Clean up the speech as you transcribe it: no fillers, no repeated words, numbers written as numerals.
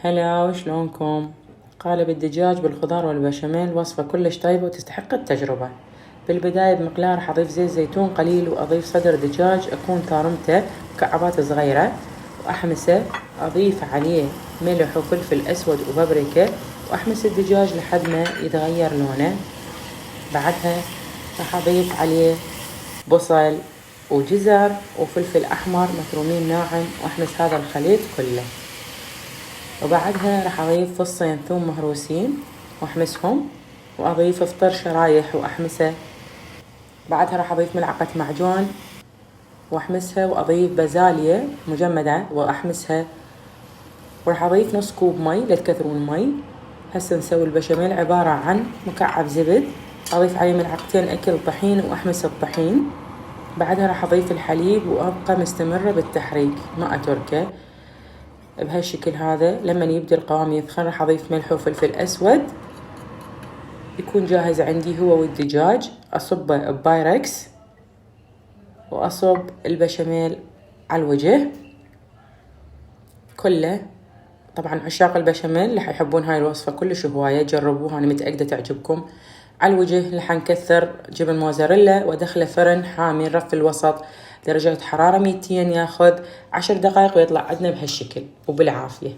هلا وشلونكم؟ قالب الدجاج بالخضار والبشاميل وصفة كلش طيبة وتستحق التجربة. بالبداية بمقلاة راح أضيف زيت زيتون قليل وأضيف صدر دجاج أكون ثارمته مكعبات صغيرة وأحمسه. أضيف عليه ملح وفلفل أسود وبابريكا وأحمس الدجاج لحد ما يتغير لونه. بعدها راح أضيف عليه بصل وجزر وفلفل أحمر مفرومين ناعم وأحمس هذا الخليط كله. وبعدها راح أضيف فصين ثوم مهروسين وأحمسهم وأضيف فطر شرايح وأحمسه. بعدها راح أضيف ملعقة معجون وأحمسها وأضيف بازاليا مجمدة وأحمسها. وراح أضيف نص كوب مي لا تكثرون مي. هسه نسوي البشاميل عبارة عن مكعب زبد أضيف عليه ملعقتين أكل طحين وأحمس الطحين. بعدها راح أضيف الحليب وأبقى مستمرة بالتحريك ما أتركه بهالشكل هذا. لما يبدأ القوام يثخن راح أضيف ملح وفلفل أسود. يكون جاهز عندي هو والدجاج. أصبه ببايركس وأصب البشاميل على الوجه كله. طبعا عشاق البشاميل اللي يحبون هاي الوصفة كلش هواية جربوها، أنا متأكدة تعجبكم. على الوجه اللي حنكثر جبن موزاريلا وادخله فرن حامي الرف الوسط درجة حرارة 200 ياخذ 10 دقائق ويطلع عندنا بهالشكل وبالعافية.